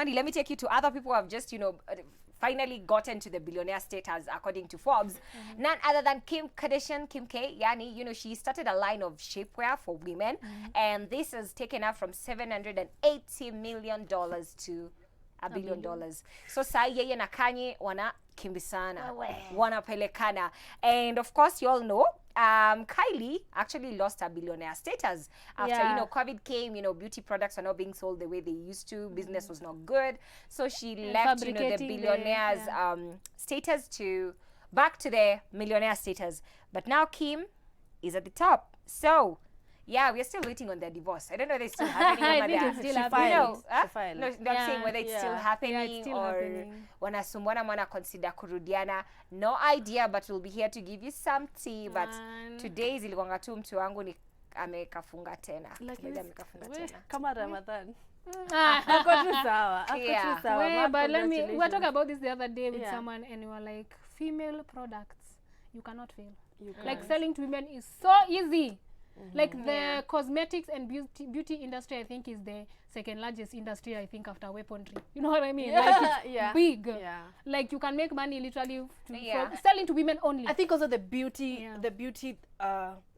Let me take you to other people who have just, finally gotten to the billionaire status according to Forbes. None other than Kim Kardashian, Kim K. Yani, she started a line of shapewear for women, and this has taken her from $780 million to $1 billion. So saa yeye na Kanye wana kimbisana, wana pelekana, and of course you all know Kylie actually lost her billionaire status after COVID came. Beauty products are not being sold the way they used to. Business was not good, so she left the billionaire's status to back to the millionaire status. But now Kim is at the top. So yeah, we are still waiting on their divorce. I don't know if it's still happening. I think it's still happening. No, I'm saying whether it's still happening or wanasumbwana mwana consider kurudiana. No idea, but we'll be here to give you some tea. But today zilikuanga tu mtu wangu ni amekafunga tena. Kama Ramadan. But we were talking about this the other day with someone, and we were like, female products, you cannot fail. Like selling to women is so easy. Like the cosmetics and beauty industry, I think, is the second largest industry, I think, after weaponry. You know what I mean? Like it's big. Like you can make money literally from selling to women only. I think also the beauty,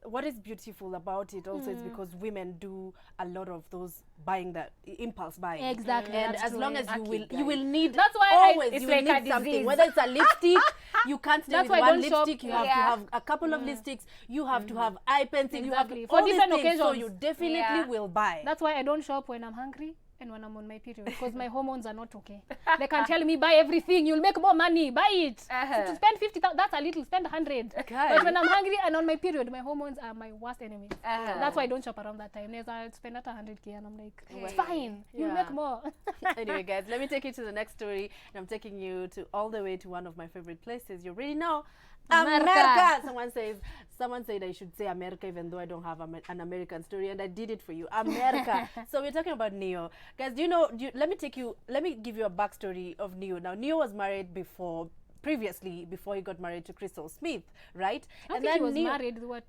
what is beautiful about it also is because women do a lot of those buying, that impulse buying. Exactly. And as long as you will need, that's why always you will need something. Whether it's a lipstick, you can't stay with one lipstick. You have to have a couple of lipsticks. You have to have eye pencil. You have to, for different occasions. So you definitely will buy. That's why I don't shop when I'm hungry and when I'm on my period, because my hormones are not okay. They can tell me buy everything, you'll make more money, buy it. So to spend 50,000, that's a little, spend 100. But when I'm hungry and on my period, my hormones are my worst enemy. That's why I don't shop around that time. I spend at 100K and I'm like, it's fine, you'll make more. Anyway, guys, let me take you to the next story, and I'm taking you to all the way to one of my favorite places. You already know, America. Someone said I should say America, even though I don't have an American story, and I did it for you, America. So we're talking about Neo, guys. Let me give you a backstory of Neo. Now, Neo was married previously before he got married to Crystal Smith, right? And then he was married. They were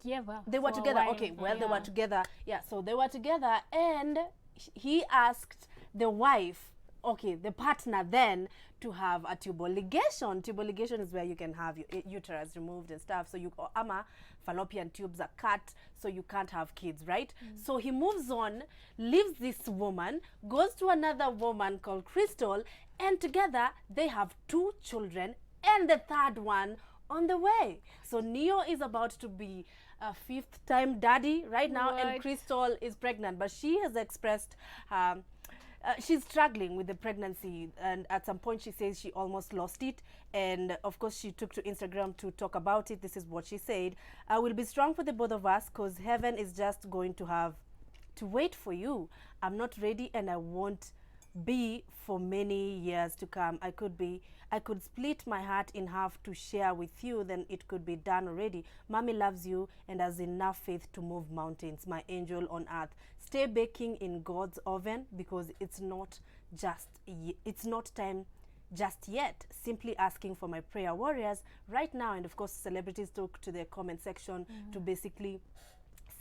together. They were together. Okay, well, they were together. Yeah, so they were together, and he asked the wife, okay, the partner then, to have a tubal ligation. Tubal ligation is where you can have your uterus removed and stuff. So fallopian tubes are cut, so you can't have kids, right? So he moves on, leaves this woman, goes to another woman called Crystal, and together they have 2 children and the 3rd one on the way. So Neo is about to be a 5th-time daddy right now, and Crystal is pregnant, but she has expressed she's struggling with the pregnancy, and at some point she says she almost lost it, and of course she took to Instagram to talk about it. This is what she said: "I will be strong for the both of us, because heaven is just going to have to wait for you. I'm not ready, and I won't be for many years to come. I could split my heart in half to share with you, then it could be done already. Mommy loves you and has enough faith to move mountains, my angel on earth. Stay baking in God's oven, because it's not time just yet. Simply asking for my prayer warriors right now." And of course, celebrities took to their comment section to basically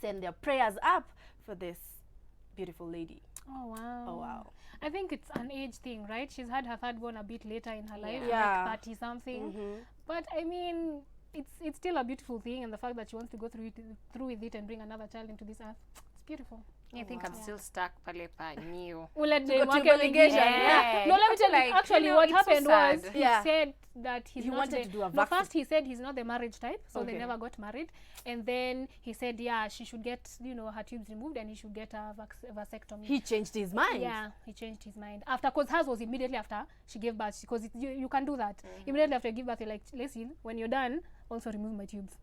send their prayers up for this beautiful lady. Oh wow. Oh wow. I think it's an age thing, right? She's had her 3rd born a bit later in her life, like 30 something. But I mean, it's still a beautiful thing, and the fact that she wants to go through with it and bring another child into this earth, it's beautiful. I think I'm still stuck pale pa Neo. No, let me tell you, actually what happened was he said that he wanted to do a vaccine. No, first he said he's not the marriage type, so they never got married, and then he said she should get her tubes removed, and he should get a vasectomy. He changed his mind. Yeah, he changed his mind after, because hers was immediately after she gave birth, because you can do that immediately after you give birth. You're like, listen, when you're done, also remove my tubes.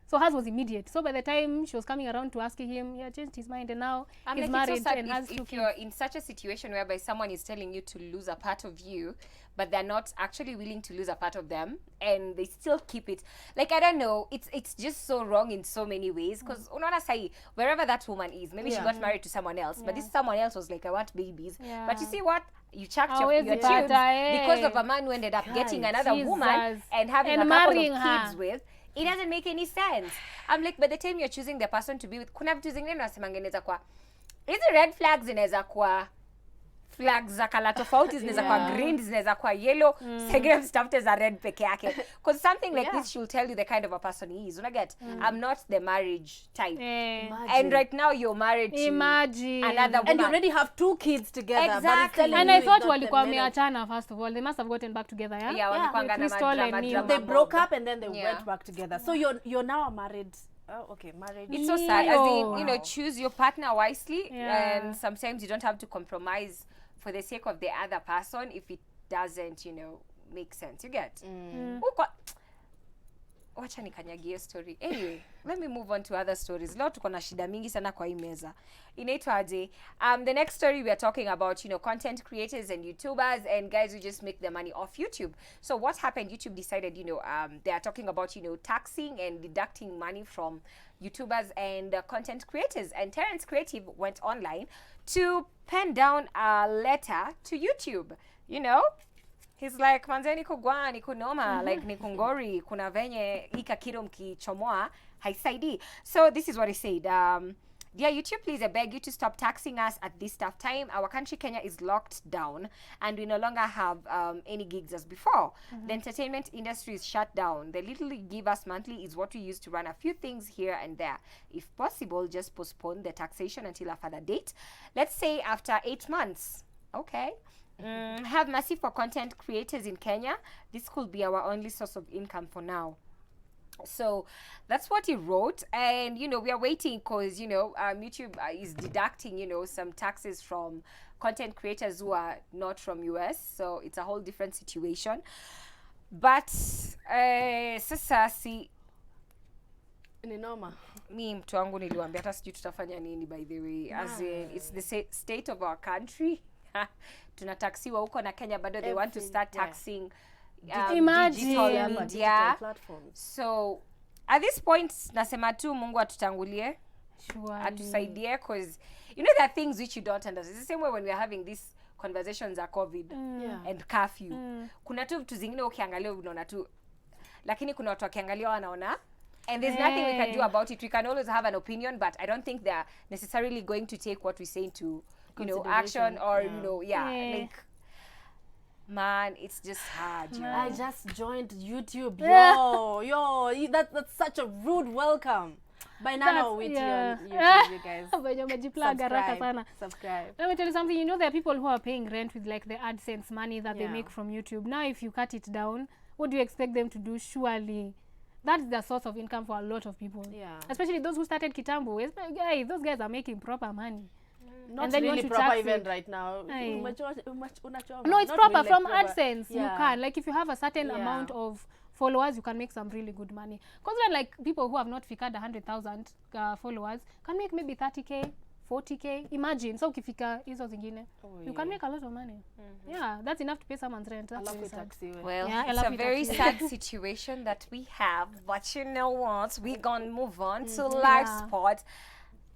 So hers was immediate. So by the time she was coming around to asking him, he had changed his mind, and now he's married and has 2 kids. If you're in such a situation whereby someone is telling you to lose a part of you, but they're not actually willing to lose a part of them, and they still keep it, like, I don't know, it's just so wrong in so many ways, because unaona sahi, wherever that woman is, maybe she got married to someone else, but this someone else was like, I want babies. But you see what? You chucked your tubes because of a man who ended up getting another woman and having a couple of kids with. It doesn't make any sense. I'm like, by the time you're choosing the person to be with, kuna vitu zingine nasemanga inaweza kwa, hizi red flags inaweza kwa flags za kala tofauti, zinaweza kwa green, zinaweza kwa yellow, segre stafte za red peke yake. Because something like this, she'll tell you the kind of a person he is. Unaget? I'm not the marriage type. And right now you're married to another woman. And you already have 2 kids together. Exactly. And I thought walikuwa wameachana first of all. They must have gotten back together, yeah? Yeah, walikuwa ngana drama. They broke up and then they went back together. So you're now married. Oh, okay, marriage. It's so sad. As in, you know, choose your partner wisely, and sometimes you don't have to compromise for the sake of the other person if it doesn't, you know, make sense. You get? Wacha nikanyagie story. Anyway, let me move on to other stories. Leo tuko na shida mingi sana kwa hii meza. Inaitwaje? The next story we are talking about, you know, content creators and YouTubers and guys who just make their money off YouTube. So what happened? YouTube decided, you know, they are talking about, you know, taxing and deducting money from YouTubers and content creators. And Terence Creative went online to pen down a letter to YouTube, you know? He's like, manzeni kugwa, ni kunoma, like ni kungori, kuna venye ika kiro mkichomoa, haisaidi. So this is what he said. Dear YouTube, please, I beg you to stop taxing us at this tough time. Our country, Kenya, is locked down and we no longer have any gigs as before. The entertainment industry is shut down. The little you give us monthly is what we use to run a few things here and there. If possible, just postpone the taxation until a further date. Let's say after 8 months. Okay. Have mercy for content creators in Kenya. This could be our only source of income for now. So that's what he wrote, and you know, we are waiting because, you know, YouTube is deducting, you know, some taxes from content creators who are not from US, so it's a whole different situation. But sasa si ni noma. Mi mtu wangu niliwaambia hata sijui tutafanya nini, by the way, as in it's the state of our country. Tunataxiwa huko na Kenya bado they want to start taxing digital media platforms. So at this point nasema tu Mungu atutangulie, atusaidie, because you know there are things which you don't understand. It's the same way when we are having these conversations are COVID and curfew. Kuna tu vitu zingine ukiangalia unaona tu, lakini kuna watu wakiangalia wanaona, and there's nothing we can do about it. We can always have an opinion, but I don't think they're necessarily going to take what we say to, you know, action or you know, like, man, it's just hard. You know? I just joined YouTube. Yo, that's such a rude welcome. By now, with your YouTube, you guys. Subscribe. Let me tell you something. You know, there are people who are paying rent with like the AdSense money that they make from YouTube. Now, if you cut it down, what do you expect them to do? Surely, that's the source of income for a lot of people. Yeah. Especially those who started Kitambo. Guys, those guys are making proper money. Not and then really proper even right now. No, it's proper really from proper. AdSense. You can, like, if you have a certain amount of followers, you can make some really good money. Because then, like, people who have not figured 100,000 followers can make maybe 30K, 40K. Imagine. So ukifika hizo zingine, you can make a lot of money. Yeah, that's enough to pay someone's rent. That's really sad. Well, it's a very sad situation that we have, but you know what? We're gonna move on to live sport.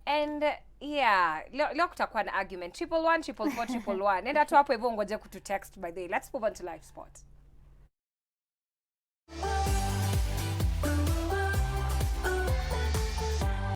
And leo kutakuwa na argument 111 444 111. Nenda tu hapo hivyo ngoje kutu text by the way. Let's move on to live sport.